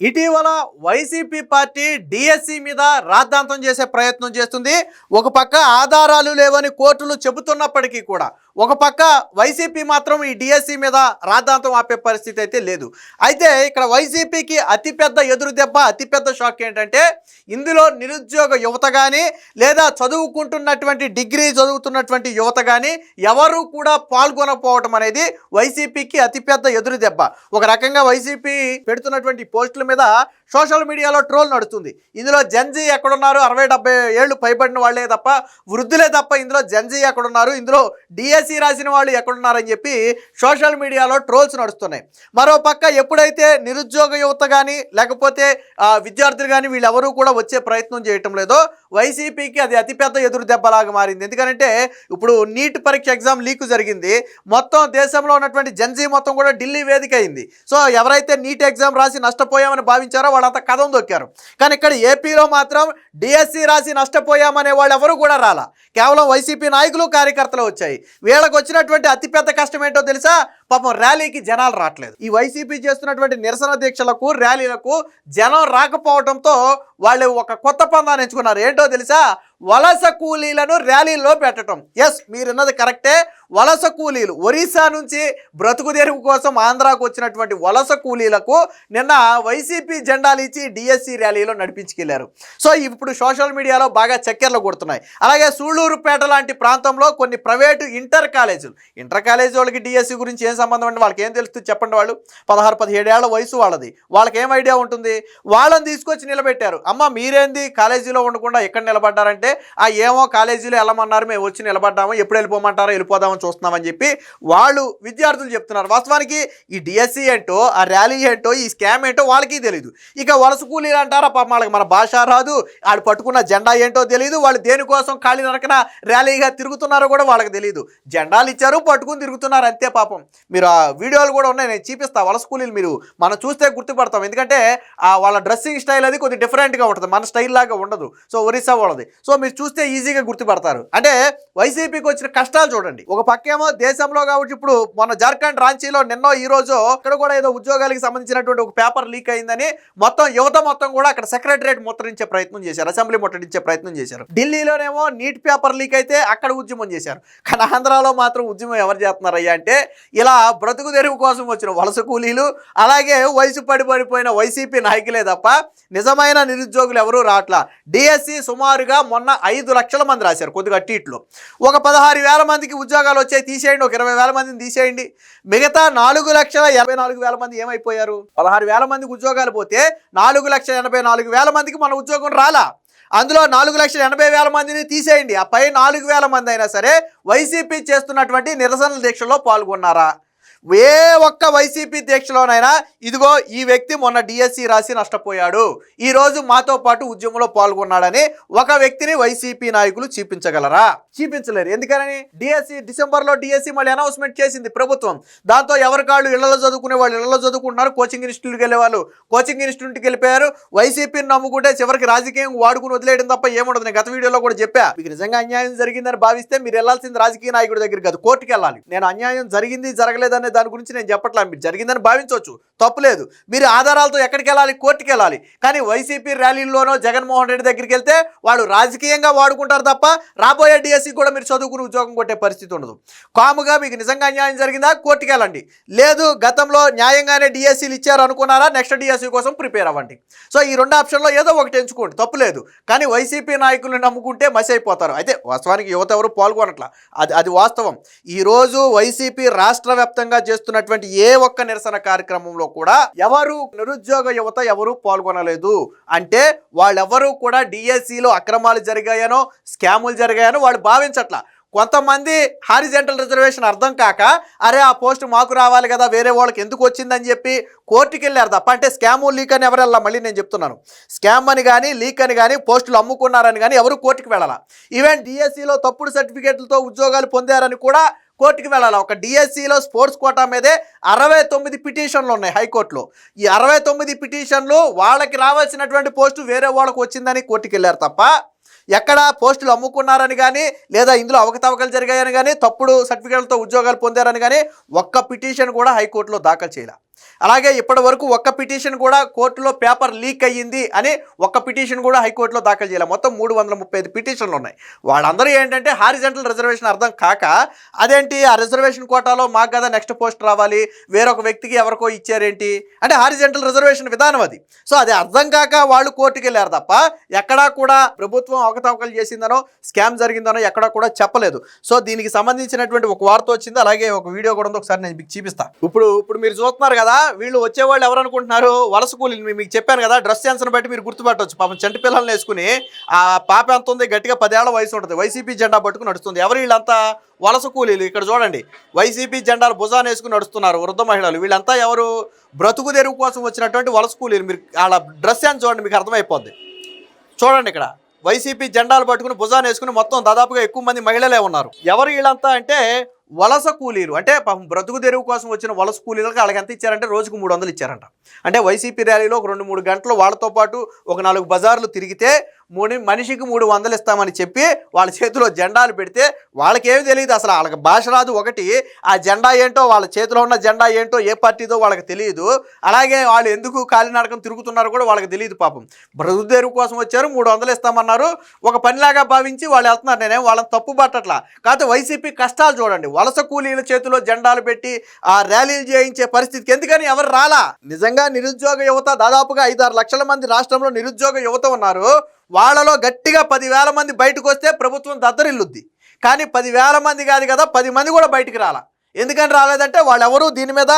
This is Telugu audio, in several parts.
ఇటీవల వైసీపీ పార్టీ డిఎస్సి మీద రాద్ధాంతం చేసే ప్రయత్నం చేస్తుంది. ఒక పక్క ఆధారాలు లేవని కోర్టులు చెబుతున్నప్పటికీ కూడా ఒక పక్క వైసీపీ మాత్రం ఈ డిఎస్సి మీద రాద్ధాంతం ఆపే పరిస్థితి అయితే లేదు. అయితే ఇక్కడ వైసీపీకి అతిపెద్ద ఎదురు దెబ్బ, అతిపెద్ద షాక్ ఏంటంటే ఇందులో నిరుద్యోగ యువత కానీ లేదా చదువుకుంటున్నటువంటి డిగ్రీ చదువుతున్నటువంటి యువత కానీ ఎవరు కూడా పాల్గొనకపోవటం అనేది వైసీపీకి అతిపెద్ద ఎదురు దెబ్బ. ఒక రకంగా వైసీపీ పెడుతున్నటువంటి పోస్టుల మీద సోషల్ మీడియాలో ట్రోల్ నడుస్తుంది. ఇందులో జెన్జీ ఎక్కడున్నారు, 60-70 ఏళ్ళు పైబడిన వాళ్ళే తప్ప, వృద్ధులే తప్ప ఇందులో జెన్జీ ఎక్కడున్నారు, ఇందులో డిఎస్సి రాసిన వాళ్ళు ఎక్కడున్నారని చెప్పి సోషల్ మీడియాలో ట్రోల్స్ నడుస్తున్నాయి. మరోపక్క ఎప్పుడైతే నిరుద్యోగ యువత కానీ లేకపోతే విద్యార్థులు కానీ వీళ్ళెవరూ కూడా వచ్చే ప్రయత్నం చేయటం లేదో వైసీపీకి అది అతిపెద్ద ఎదురు దెబ్బలాగా మారింది. ఎందుకంటే ఇప్పుడు నీట్ పరీక్ష ఎగ్జామ్ లీక్ జరిగింది. మొత్తం దేశంలో ఉన్నటువంటి జెన్జీ మొత్తం కూడా ఢిల్లీ వేదిక అయింది. సో ఎవరైతే నీట్ ఎగ్జామ్ రాసి నష్టపోయామని భావించారో వాళ్ళంతా కథం దొక్కారు. కానీ ఇక్కడ ఏపీలో మాత్రం డిఎస్సి రాసి నష్టపోయామనే వాళ్ళు ఎవరు కూడా రాలా. కేవలం వైసీపీ నాయకులు కార్యకర్తలు వచ్చాయి. వీళ్ళకి వచ్చినటువంటి అతిపెద్ద కష్టం ఏంటో తెలుసా? పాపం ర్యాలీకి జనాలు రావట్లేదు. ఈ వైసీపీ చేస్తున్నటువంటి నిరసన దీక్షలకు ర్యాలీలకు జనం రాకపోవడంతో వాళ్ళు ఒక కొత్త పందాన్ని ఎంచుకున్నారు. ఏంటో తెలుసా? వలస కూలీలను ర్యాలీల్లో పెట్టడం. ఎస్, మీరున్నది కరెక్టే. వలస కూలీలు ఒరిస్సా నుంచి బ్రతుకు తెరువు కోసం ఆంధ్రాకు వచ్చినటువంటి వలస కూలీలకు నిన్న వైసీపీ జెండాలు ఇచ్చి డిఎస్సి ర్యాలీలో నడిపించుకెళ్లారు. సో ఇప్పుడు సోషల్ మీడియాలో బాగా చక్కెర్లు కొడుతున్నాయి. అలాగే సూళ్లూరుపేట లాంటి ప్రాంతంలో కొన్ని ప్రైవేటు ఇంటర్ కాలేజీ వాళ్ళకి డిఎస్సి గురించి ఏం సంబంధం అంటే వాళ్ళకి ఏం తెలుస్తుంది చెప్పండి. వాళ్ళు 16-17 ఏళ్ల వయసు వాళ్ళది. వాళ్ళకి ఏం ఐడియా ఉంటుంది? వాళ్ళని తీసుకొచ్చి నిలబెట్టారు. అమ్మ మీరేంది కాలేజీలో ఉండకుండా ఎక్కడ నిలబడ్డారంటే ఏమో కాలేజీలో వెళ్ళమన్నారు, మేము వచ్చి నిలబడ్డాము, ఎప్పుడు వెళ్ళిపోమంటారో వెళ్ళిపోదామని చూస్తున్నామని చెప్పి వాళ్ళు విద్యార్థులు చెప్తున్నారు. వాస్తవానికి ఈ డిఎస్సి ఏంటో, ఆ ర్యాలీ ఏంటో, ఈ స్కామ్ ఏంటో వాళ్ళకి తెలియదు. ఇక వలస కూలీలు అంటారా, పాపం వాళ్ళకి మన భాష రాదు, వాళ్ళు పట్టుకున్న జెండా ఏంటో తెలియదు, వాళ్ళు దేనికోసం ఖాళీ నరకన ర్యాలీగా తిరుగుతున్నారో కూడా వాళ్ళకి తెలియదు. జెండాలు ఇచ్చారు, పట్టుకుని తిరుగుతున్నారు అంతే. పాపం మీరు ఆ వీడియోలు కూడా ఉన్నాయి, నేను చూపిస్తా. వలస కూలీలు మీరు మనం చూస్తే గుర్తుపడతాం. ఎందుకంటే వాళ్ళ డ్రెస్సింగ్ స్టైల్ అది కొద్దిగా డిఫరెంట్గా ఉంటుంది, మన స్టైల్ లాగా ఉండదు. సో ఒరిస్సా వాళ్ళది. సో మీరు చూస్తే ఈజీగా గుర్తుపడతారు. అంటే వైసీపీకి వచ్చిన కష్టాలు చూడండి. ఒక పక్కేమో దేశంలో కాబట్టి ఇప్పుడు మన జార్ఖండ్ రాంచీలో నిన్నో ఈ రోజు అక్కడ కూడా ఏదో ఉద్యోగాలకు సంబంధించినటువంటి ఒక పేపర్ లీక్ అయిందని మొత్తం యువత మొత్తం కూడా అక్కడ సెక్రటరేట్ ముట్టడించే ప్రయత్నం చేశారు, అసెంబ్లీ ముట్టడించే ప్రయత్నం చేశారు. ఢిల్లీలోనేమో నీట్ పేపర్ లీక్ అయితే అక్కడ ఉద్యమం చేశారు. కానీ ఆంధ్రాలో మాత్రం ఉద్యమం ఎవరు చేస్తున్నారయ్యా అంటే ఇలా బ్రతుకు తెరువు కోసం వచ్చిన వలస కూలీలు, అలాగే వయసు పడిపోయిన వైసీపీ నాయకులే తప్ప నిజమైన నిరుద్యోగులు ఎవరూ రావట్లా. డిఎస్సి సుమారుగా మొన్న 5 లక్షల మంది రాశారు. కొద్దిగా టీట్లో ఒక 16,000 మందికి ఉద్యోగాలు వచ్చాయి తీసేయండి, ఒక 20,000 మందిని తీసేయండి. మిగతా 4,84,000 మంది ఏమైపోయారు? 16,000 మందికి ఉద్యోగాలు పోతే 4,84,000 మందికి మన ఉద్యోగం రాలా. అందులో 4,80,000 మందిని తీసేయండి. ఆ పై 4,000 మంది అయినా సరే వైసీపీ చేస్తున్నటువంటి నిరసనల దీక్షలో పాల్గొన్నారా? ఏ ఒక్క వైసీపీ దీక్షలోనైనా ఇదిగో ఈ వ్యక్తి మొన్న డిఎస్సి రాసి నష్టపోయాడు, ఈరోజు మాతో పాటు ఉద్యమంలో పాల్గొన్నాడని ఒక వ్యక్తిని వైసీపీ నాయకులు చూపించగలరా? చూపించలేరు. ఎందుకని? డిసెంబర్లో డిఎస్సి మళ్ళీ అనౌన్స్మెంట్ చేసింది ప్రభుత్వం. దాంతో ఎవరి కాళ్ళు ఇళ్లలో చదువుకునే వాళ్ళు ఇళ్లలో చదువుకుంటున్నారు, కోచింగ్ ఇన్స్టిట్యూట్కి వెళ్ళే వాళ్ళు కోచింగ్ ఇన్స్టిట్యూట్కి వెళ్ళిపోయారు. వైసీపీని నమ్ముకుంటే చివరికి రాజకీయం వాడుకుని వదిలేయడం తప్ప ఏముండదు. నేను గత వీడియోలో కూడా చెప్పా, మీకు నిజంగా అన్యాయం జరిగిందని భావిస్తే మీరు వెళ్ళాల్సింది రాజకీయ నాయకుడి దగ్గర కాదు, కోర్టుకి వెళ్ళాలి. నేను అన్యాయం జరిగింది జరగలేదనే దాని గురించి నేను చెప్పట్లా, మీరు జరిగిందని భావించవచ్చు, తప్పులేదు. మీరు ఆధారాలతో ఎక్కడికి వెళ్ళాలి? కోర్టుకి వెళ్ళాలి. కానీ వైసీపీ ర్యాలీల్లోనో జగన్మోహన్ రెడ్డి దగ్గరికి వెళ్తే వాళ్ళు రాజకీయంగా వాడుకుంటారు తప్ప రాబోయే డిఎస్సి కూడా మీరు చదువుకుని ఉద్యోగం కొట్టే పరిస్థితి ఉండదు. కాముగా మీకు నిజంగా అన్యాయం జరిగిందా? కోర్టుకి వెళ్ళండి. లేదు గతంలో న్యాయంగానే డిఎస్సీలు ఇచ్చారు అనుకున్నారా? నెక్స్ట్ డిఎస్సి కోసం ప్రిపేర్ అవ్వండి. సో ఈ 2 ఆప్షన్లో ఏదో ఒకటి ఎంచుకోండి, తప్పులేదు. కానీ వైసీపీ నాయకులను నమ్ముకుంటే మసి అయిపోతారు. అయితే వాస్తవానికి యువత ఎవరు పాల్గొనట్లా, అది వాస్తవం. ఈరోజు వైసీపీ రాష్ట్ర వ్యాప్తంగా చేస్తున్నటువంటి ఏ ఒక్క నిరసన కార్యక్రమంలో కూడా ఎవరు నిరుద్యోగ యువత ఎవరు పాల్గొనలేదు. అంటే వాళ్ళెవరూ కూడా డిఎస్సిలో అక్రమాలు జరిగాయనో స్కాములు జరిగాయనో వాళ్ళు భావించట్లా. కొంతమంది హారిజెంటల్ రిజర్వేషన్ అర్థం కాక అరే ఆ పోస్ట్ మాకు రావాలి కదా, వేరే వాళ్ళకి ఎందుకు వచ్చిందని చెప్పి కోర్టుకి వెళ్ళారు తప్ప, అంటే స్కాము లీక్ అని ఎవరు వెళ్ళా? మళ్ళీ నేను చెప్తున్నాను, స్కామ్ అని కానీ లీక్ అని కానీ పోస్టులు అమ్ముకున్నారని కానీ ఎవరు కోర్టుకి వెళ్ళాలా. ఈవెన్ డిఎస్సిలో తప్పుడు సర్టిఫికేట్లతో ఉద్యోగాలు పొందారని కూడా కోర్టుకి వెళ్ళాలి. ఒక డిఎస్సిలో స్పోర్ట్స్ కోటా మీదే 69 పిటిషన్లు ఉన్నాయి హైకోర్టులో. ఈ 69 పిటిషన్లు వాళ్ళకి రావాల్సినటువంటి పోస్టు వేరే వాళ్ళకు వచ్చిందని కోర్టుకి వెళ్ళారు తప్ప ఎక్కడ పోస్టులు అమ్ముకున్నారని కానీ లేదా ఇందులో అవకతవకలు జరిగాయని కానీ తప్పుడు సర్టిఫికేట్లతో ఉద్యోగాలు పొందారని కానీ ఒక్క పిటిషన్ కూడా హైకోర్టులో దాఖలు చేయాలి. అలాగే ఇప్పటి వరకు ఒక్క పిటిషన్ కూడా కోర్టులో పేపర్ లీక్ అయ్యింది అని ఒక్క పిటిషన్ కూడా హైకోర్టులో దాఖలు చేయాలి. మొత్తం 335 పిటిషన్లు ఉన్నాయి. వాళ్ళందరూ ఏంటంటే హారిజంటల్ రిజర్వేషన్ అర్థం కాక అదేంటి ఆ రిజర్వేషన్ కోటాలో మాకు కదా నెక్స్ట్ పోస్ట్ రావాలి, వేరొక వ్యక్తికి ఎవరికో ఇచ్చారేంటి అంటే హారిజంటల్ రిజర్వేషన్ విధానం అది. సో అది అర్థం కాక వాళ్ళు కోర్టుకు వెళ్ళారు తప్ప ఎక్కడా కూడా ప్రభుత్వం అవకతవకలు చేసిందనో స్కామ్ జరిగిందనో ఎక్కడా కూడా చెప్పలేదు. సో దీనికి సంబంధించినటువంటి ఒక వార్త వచ్చింది, అలాగే ఒక వీడియో కూడా ఉంది, ఒకసారి నేను మీకు చూపిస్తా. ఇప్పుడు మీరు చూస్తున్నారు కదా, వీళ్ళు వచ్చేవాళ్ళు ఎవరు అనుకుంటున్నారు, వలస కూలీలు. మీకు చెప్పాను కదా, డ్రెస్ సెన్స్ బట్టి మీరు గుర్తుపట్టవచ్చు. పాపం చంటి పిల్లల్ని వేసుకుని ఆ పాప ఎంత ఉంది, గట్టిగా 10 ఏళ్ల వయసు ఉంటుంది, వైసీపీ జెండా పట్టుకుని నడుస్తుంది. ఎవరు వీళ్ళంతా? వలస కూలీలు. ఇక్కడ చూడండి, వైసీపీ జెండాలు భుజాన్ని వేసుకుని నడుస్తున్నారు వృద్ధ మహిళలు. వీళ్ళంతా ఎవరు? బ్రతుకు తెరువు కోసం వచ్చినటువంటి వలస కూలీలు. మీరు వాళ్ళ డ్రెస్ సెన్స్ చూడండి, మీకు అర్థమైపోద్ది. చూడండి, ఇక్కడ వైసీపీ జెండాలు పట్టుకుని భుజాన్ని వేసుకుని మొత్తం దాదాపుగా ఎక్కువ మంది మహిళలే ఉన్నారు. ఎవరు వీళ్ళంతా అంటే వలస కూలీలు. అంటే పాపం బ్రతుకు తెరువు కోసం వచ్చిన వలస కూలీలకు వాళ్ళకి ఎంత ఇచ్చారంటే రోజుకు 300 ఇచ్చారంట. అంటే వైసీపీ ర్యాలీలో ఒక 2-3 గంటలు వాళ్ళతో పాటు ఒక 4 బజార్లు తిరిగితే మనిషికి 300 ఇస్తామని చెప్పి వాళ్ళ చేతిలో జెండాలు పెడితే వాళ్ళకేమి తెలియదు, అసలు వాళ్ళకి భాష రాదు. ఒకటి, ఆ జెండా ఏంటో, వాళ్ళ చేతిలో ఉన్న జెండా ఏంటో, ఏ పార్టీదో వాళ్ళకి తెలియదు. అలాగే వాళ్ళు ఎందుకు కాలినడకం తిరుగుతున్నారో కూడా వాళ్ళకి తెలియదు. పాపం బ్రతుకు తెరువు కోసం వచ్చారు, 300 ఇస్తామన్నారు, ఒక పనిలాగా భావించి వాళ్ళు వెళ్తున్నారు. నేనేం వాళ్ళని తప్పు పట్టట్లా. కాకపోతే వైసీపీ కష్టాలు చూడండి, వలస కూలీల చేతిలో జెండాలు పెట్టి ఆ ర్యాలీలు చేయించే పరిస్థితికి ఎందుకని ఎవరు రాలా? నిజంగా నిరుద్యోగ యువత దాదాపుగా 5-6 లక్షల మంది రాష్ట్రంలో నిరుద్యోగ యువత ఉన్నారు. వాళ్ళలో గట్టిగా 10,000 మంది బయటకు వస్తే ప్రభుత్వం దద్దరిల్లుద్ది. కానీ 10,000 మంది కాదు కదా, 10 మంది కూడా బయటికి రాలా. ఎందుకని రాలేదంటే వాళ్ళెవరూ దీని మీద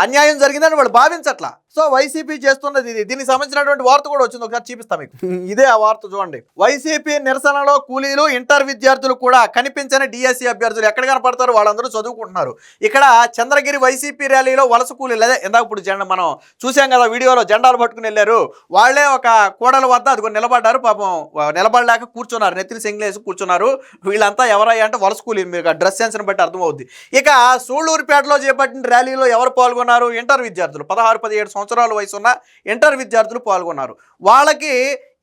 అన్యాయం జరిగిందని వాళ్ళు భావించట్లా. సో వైసీపీ చేస్తున్నది ఇది. దీనికి సంబంధించినటువంటి వార్త కూడా వచ్చింది, ఒకసారి చూపిస్తాం మీకు. ఇదే ఆ వార్త చూడండి. వైసీపీ నిరసనలో కూలీలు, ఇంటర్ విద్యార్థులు కూడా కనిపించని డిఎస్సి అభ్యర్థులు ఎక్కడ కనపడతారు? వాళ్ళందరూ చదువుకుంటున్నారు. ఇక్కడ చంద్రగిరి వైసీపీ ర్యాలీలో వలస కూలీలు, అదే ఇందాక ఇప్పుడు జెండా మనం చూసాం కదా వీడియోలో, జెండాలు పట్టుకుని వెళ్ళారు. వాళ్ళే ఒక కూడల వద్ద అది నిలబడ్డారు. పాపం నిలబడలేక కూర్చున్నారు, నెత్తిని సెంగ్లేసి కూర్చున్నారు. వీళ్ళంతా ఎవరయ్యా అంటే వలస కూలీలు. మీకు డ్రెస్ సెన్స్ని బట్టి అర్థమవుద్ది. ఇక సూళ్లూరుపేటలో చేపట్టిన ర్యాలీలో ఎవరు పాల్గొన్నారు? ఇంటర్ విద్యార్థులు. 16-17 సంవత్సరాల వయసు ఉన్న ఇంటర్ విద్యార్థులు పాల్గొన్నారు. వాళ్ళకి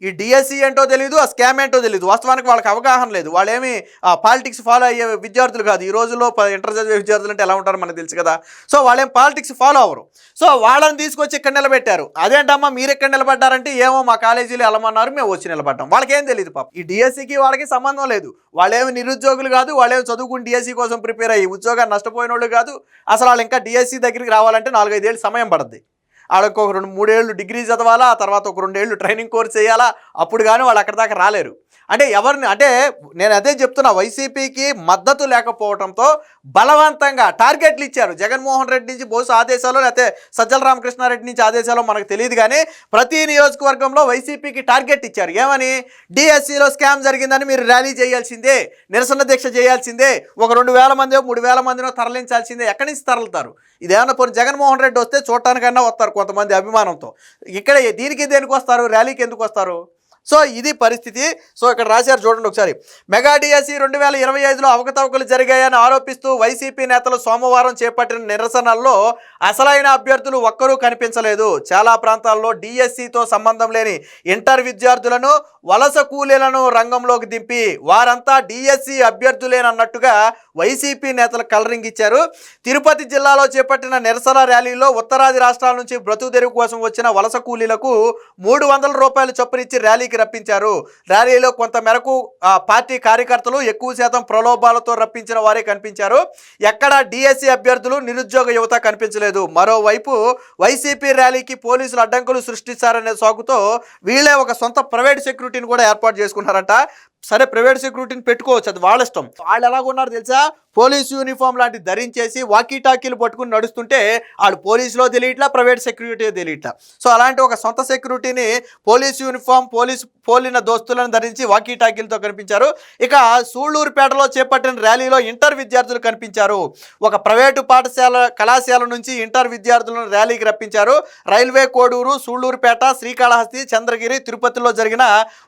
ఈ డిఎస్సి ఏంటో తెలియదు, ఆ స్కామ్ ఏంటో తెలియదు. వాస్తవానికి వాళ్ళకి అవగాహన లేదు. వాళ్ళేమి పాలిటిక్స్ ఫాలో అయ్యే విద్యార్థులు కాదు. ఈ రోజుల్లో ఇంటర్ చదివే విద్యార్థులు అంటే ఎలా ఉంటారో మనకు తెలుసు కదా. సో వాళ్ళేం పాలిటిక్స్ ఫాలో అవ్వరు. సో వాళ్ళని తీసుకొచ్చి ఇక్కడ నిలబెట్టారు. అదేంటమ్మా మీరు ఎక్కడ నిలబడ్డారంటే, ఏమో మా కాలేజీలో వెళ్ళమన్నారు, మేము వచ్చి నిలబడ్డాం. వాళ్ళకేం తెలియదు పాపం. ఈ డిఎస్సికి వాళ్ళకి సంబంధం లేదు. వాళ్ళేమి నిరుద్యోగులు కాదు, వాళ్ళేమి చదువుకుని డిఎస్సి కోసం ప్రిపేర్ అయ్యి ఉద్యోగాన్ని నష్టపోయిన వాళ్ళు కాదు. అసలు వాళ్ళు ఇంకా డిఎస్సి దగ్గరికి రావాలంటే 4-5 ఏళ్ళు సమయం పడుద్ది. వాళ్ళకి ఒక 2-3 ఏళ్ళు డిగ్రీ చదవాలా, ఆ తర్వాత ఒక 2 ఏళ్ళు ట్రైనింగ్ కోర్స్ చేయాలా, అప్పుడు కానీ వాళ్ళు అక్కడ దాకా రాలేరు. అంటే ఎవరిని అంటే నేను అదే చెప్తున్నా, వైసీపీకి మద్దతు లేకపోవడంతో బలవంతంగా టార్గెట్లు ఇచ్చారు. జగన్మోహన్ రెడ్డి నుంచి బహుశా ఆదేశాలు, లేకపోతే సజ్జల రామకృష్ణారెడ్డి నుంచి ఆదేశాలు మనకు తెలియదు. కానీ ప్రతి నియోజకవర్గంలో వైసీపీకి టార్గెట్ ఇచ్చారు. ఏమని? డిఎస్సిలో స్కామ్ జరిగిందని మీరు ర్యాలీ చేయాల్సిందే, నిరసన దీక్ష చేయాల్సిందే, ఒక 2,000 మందో 3,000 మందినో తరలించాల్సిందే. ఎక్కడి నుంచి తరలుతారు? ఇదేమన్నా పోనీ జగన్మోహన్ రెడ్డి వస్తే చూడటానికన్నా వస్తారు కొంతమంది అభిమానంతో. ఇక్కడ దేనికి వస్తారు? ర్యాలీకి ఎందుకు వస్తారు? సో ఇది పరిస్థితి. సో ఇక్కడ రాశారు చూడండి ఒకసారి. మెగా డిఎస్సి 2025లో అవకతవకలు జరిగాయని ఆరోపిస్తూ వైసీపీ నేతలు సోమవారం చేపట్టిన నిరసనల్లో అసలైన అభ్యర్థులు ఒక్కరూ కనిపించలేదు. చాలా ప్రాంతాల్లో డిఎస్సితో సంబంధం లేని ఇంటర్ విద్యార్థులను, వలస కూలీలను రంగంలోకి దింపి వారంతా డిఎస్సి అభ్యర్థులేనన్నట్టుగా వైసీపీ నేతలు కలరింగ్ ఇచ్చారు. తిరుపతి జిల్లాలో చేపట్టిన నిరసన ర్యాలీలో ఉత్తరాది రాష్ట్రాల నుంచి బ్రతుకు తెరువు కోసం వచ్చిన వలస కూలీలకు 300 రూపాయలు చొప్పునిచ్చి ర్యాలీకి రప్పించారు. ర్యాలీలో కొంత మేరకు పార్టీ కార్యకర్తలు, ఎక్కువ శాతం ప్రలోభాలతో రప్పించిన వారే కనిపించారు. ఎక్కడ డిఎస్సి అభ్యర్థులు, నిరుద్యోగ యువత కనిపించలేదు. మరోవైపు వైసీపీ ర్యాలీకి పోలీసులు అడ్డంకులు సృష్టిస్తారనే సాకుతో వీళ్ళే ఒక సొంత ప్రైవేట్ సెక్యూరిటీని కూడా ఏర్పాటు చేసుకున్నారంట. సరే, ప్రైవేట్ సెక్యూరిటీని పెట్టుకోవచ్చు, అది వాళ్ళ ఇష్టం. వాళ్ళు ఎలాగున్నారు తెలుసా? పోలీస్ యూనిఫామ్ లాంటి ధరించేసి వాకీ టాకీలు పట్టుకుని నడుస్తుంటే వాళ్ళు పోలీసులో తెలియట్లా, ప్రైవేట్ సెక్యూరిటీ తెలియట్లా. సో అలాంటి ఒక సొంత సెక్యూరిటీని, పోలీస్ యూనిఫామ్, పోలిన దోస్తులను ధరించి వాకీ టాకీలతో కనిపించారు. ఇక సూళ్లూరుపేటలో చేపట్టిన ర్యాలీలో ఇంటర్ విద్యార్థులు కనిపించారు. ఒక ప్రైవేటు కళాశాల నుంచి ఇంటర్ విద్యార్థులను ర్యాలీకి రప్పించారు. రైల్వే కోడూరు, సూళ్లూరుపేట, శ్రీకాళహస్తి, చంద్రగిరి, తిరుపతిలో జరిగిన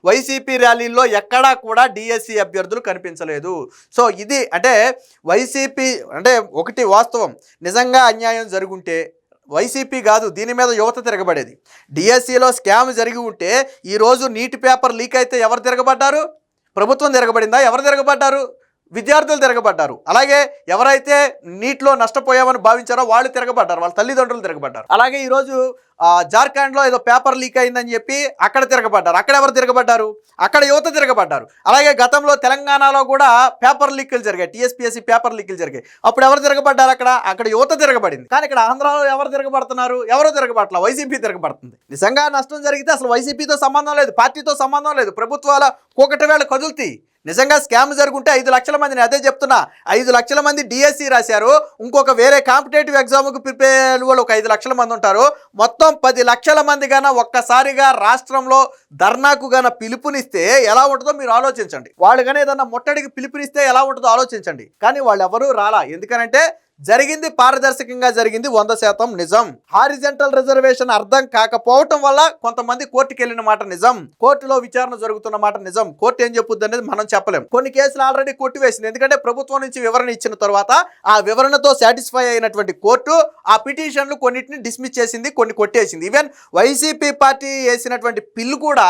వైసీపీ ర్యాలీల్లో ఎక్కడా కూడా డిఎస్సి అభ్యర్థులు కనిపించలేదు. సో ఇది అంటే వైసీపీ అంటే ఒకటి వాస్తవం, నిజంగా అన్యాయం జరుగుంటే వైసీపీ కాదు దీని మీద యువత తిరగబడేది. డిఎస్సిలో స్కామ్ జరిగి ఉంటే ఈరోజు నీట్ పేపర్ లీక్ అయితే ఎవరు తిరగబడ్డారు? ప్రభుత్వం తిరగబడిందా? ఎవరు తిరగబడ్డారు? విద్యార్థులు తిరగబడ్డారు. అలాగే ఎవరైతే నీటిలో నష్టపోయామని భావించారో వాళ్ళు తిరగబడ్డారు, వాళ్ళ తల్లిదండ్రులు తిరగబడ్డారు. అలాగే ఈరోజు జార్ఖండ్లో ఏదో పేపర్ లీక్ అయిందని చెప్పి అక్కడ తిరగబడ్డారు. అక్కడ ఎవరు తిరగబడ్డారు? అక్కడ యువత తిరగబడ్డారు. అలాగే గతంలో తెలంగాణలో కూడా పేపర్ లీకులు జరిగాయి, టీఎస్పీఎస్సీ పేపర్ లీకులు జరిగాయి. అప్పుడు ఎవరు తిరగబడ్డారు? అక్కడ యువత తిరగబడింది. కానీ ఇక్కడ ఆంధ్రాలో ఎవరు తిరగబడుతున్నారు? ఎవరో తిరగబట్ల, వైసీపీ తిరగబడుతుంది. నిజంగా నష్టం జరిగితే అసలు వైసీపీతో సంబంధం లేదు, పార్టీతో సంబంధం లేదు, ప్రభుత్వాల కూకటి వేళ కదులుతాయి. నిజంగా స్కామ్ జరుగుంటే 5 లక్షల మందిని, అదే చెప్తున్నా, 5 లక్షల మంది డిఎస్సి రాశారు. ఇంకొక వేరే కాంపిటేటివ్ ఎగ్జామ్కి ప్రిపేర్ అయ్యే వాళ్ళు ఒక 5 లక్షల మంది ఉంటారు. మొత్తం 10 లక్షల మంది గాన ఒక్కసారిగా రాష్ట్రంలో ధర్నాకు గాన పిలుపునిస్తే ఎలా ఉంటుందో మీరు ఆలోచించండి. వాళ్ళు కానీ ఏదన్నా ముట్టడికి పిలుపునిస్తే ఎలా ఉంటుందో ఆలోచించండి. కానీ వాళ్ళు ఎవరూ రాలా. ఎందుకనంటే జరిగింది పారదర్శకంగా జరిగింది, 100% నిజం. హారిజంటల్ రిజర్వేషన్ అర్థం కాకపోవటం వల్ల కొంతమంది కోర్టుకి వెళ్ళిన మాట నిజం, కోర్టులో విచారణ జరుగుతున్న మాట నిజం. కోర్టు ఏం చెప్పుద్ది అనేది మనం చెప్పలేం. కొన్ని కేసులు ఆల్రెడీ కొట్టివేసింది, ఎందుకంటే ప్రభుత్వం నుంచి వివరణ ఇచ్చిన తర్వాత ఆ వివరణతో సాటిస్ఫై అయినటువంటి కోర్టు ఆ పిటిషన్లు కొన్నిటిని డిస్మిస్ చేసింది, కొన్ని కొట్టేసింది. ఈవెన్ వైసీపీ పార్టీ వేసినటువంటి పిల్లు కూడా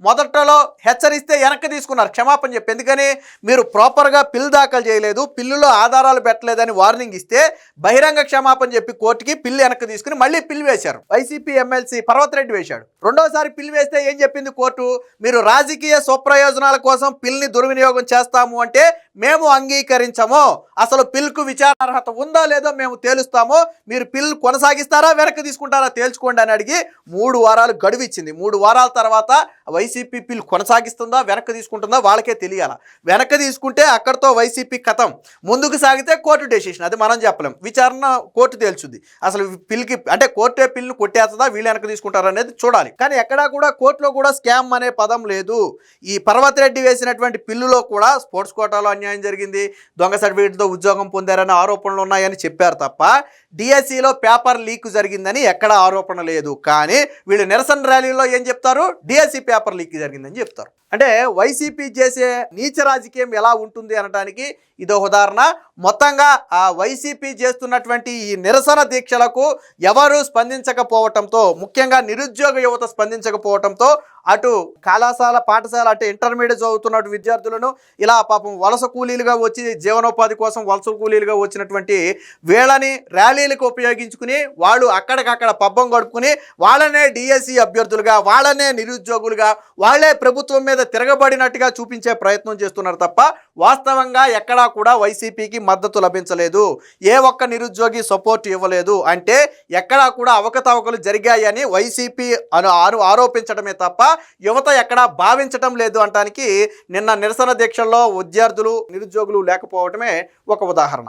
మొదట్లో హెచ్చరిస్తే వెనక్కి తీసుకున్నారు, క్షమాపణ చెప్పి. ఎందుకని? మీరు ప్రాపర్గా పిల్లు దాఖలు చేయలేదు, పిల్లులో ఆధారాలు పెట్టలేదని వార్నింగ్ ఇస్తే బహిరంగ క్షమాపణ చెప్పి కోర్టుకి పిల్లు వెనక్కి తీసుకుని మళ్ళీ పిల్లు వేశారు. వైసీపీ ఎమ్మెల్సీ పర్వత్ రెడ్డి వేశాడు. రెండోసారి పిల్లు వేస్తే ఏం చెప్పింది కోర్టు? మీరు రాజకీయ స్వప్రయోజనాల కోసం పిల్ని దుర్వినియోగం చేస్తాము అంటే మేము అంగీకరించము, అసలు పిల్కు విచారార్హత ఉందో లేదో మేము తేలుస్తాము, మీరు పిల్లు కొనసాగిస్తారా వెనక్కి తీసుకుంటారా తేల్చుకోండి అని అడిగి 3 వారాలు గడువు ఇచ్చింది. 3 వారాల తర్వాత వైసీపీ పిల్లు కొనసాగిస్తుందా వెనక్కి తీసుకుంటుందా వాళ్ళకే తెలియాల. వెనక్కి తీసుకుంటే అక్కడితో వైసీపీ కథం, ముందుకు సాగితే కోర్టు డెసిషన్, అది మనం చెప్పలేం. విచారణ కోర్టు తేల్చుద్ది. అసలు పిల్కి అంటే కోర్టే పిల్లు కొట్టేస్తుందా వీళ్ళు వెనక్కి తీసుకుంటారు అనేది చూడాలి. కానీ ఎక్కడా కూడా కోర్టులో కూడా స్కామ్ అనే పదం లేదు. ఈ పర్వత్ రెడ్డి వేసినటువంటి పిల్లులో కూడా స్పోర్ట్స్ కోటాలో అన్యాయం జరిగింది, దొంగ సర్టిఫికేట్తో ఉద్యోగం పొందారని ఆరోపణలు ఉన్నాయని చెప్పారు తప్ప డిఎస్సిలో పేపర్ లీక్ జరిగిందని ఎక్కడ ఆరోపణ లేదు. కానీ వీళ్ళు నిరసన ర్యాలీలో ఏం చెప్తారు? డిఎస్సి పేపర్ లీక్ జరిగిందని చెప్తారు. అంటే వైసీపీ చేసే నీచ రాజకీయం ఎలా ఉంటుంది అనడానికి ఇదో ఉదాహరణ. మొత్తంగా ఆ వైసీపీ చేస్తున్నటువంటి ఈ నిరసన దీక్షలకు ఎవరు స్పందించకపోవటంతో, ముఖ్యంగా నిరుద్యోగ యువత స్పందించకపోవటంతో అటు కళాశాల పాఠశాల అంటే ఇంటర్మీడియట్ చదువుతున్న విద్యార్థులను ఇలా పాపం వలస కూలీలుగా వచ్చి జీవనోపాధి కోసం వలస కూలీలుగా వచ్చినటువంటి వీళ్ళని ర్యాలీలకు ఉపయోగించుకుని వాళ్ళు అక్కడికక్కడ పబ్బం గడుపుకుని వాళ్ళనే డిఎస్సి అభ్యర్థులుగా, వాళ్ళనే నిరుద్యోగులుగా, వాళ్ళే ప్రభుత్వం మీద తిరగబడినట్టుగా చూపించే ప్రయత్నం చేస్తున్నారు తప్ప వాస్తవంగా ఎక్కడా కూడా వైసీపీకి మద్దతు లభించలేదు. ఏ ఒక్క నిరుద్యోగి సపోర్ట్ ఇవ్వలేదు. అంటే ఎక్కడా కూడా అవకతవకలు జరిగాయని వైసీపీ ఆరోపించడమే తప్ప యువత ఎక్కడా భావించడం లేదు అంటానికి నిన్న నిరసన దీక్షల్లో విద్యార్థులు నిరుద్యోగులు లేకపోవడమే ఒక ఉదాహరణ.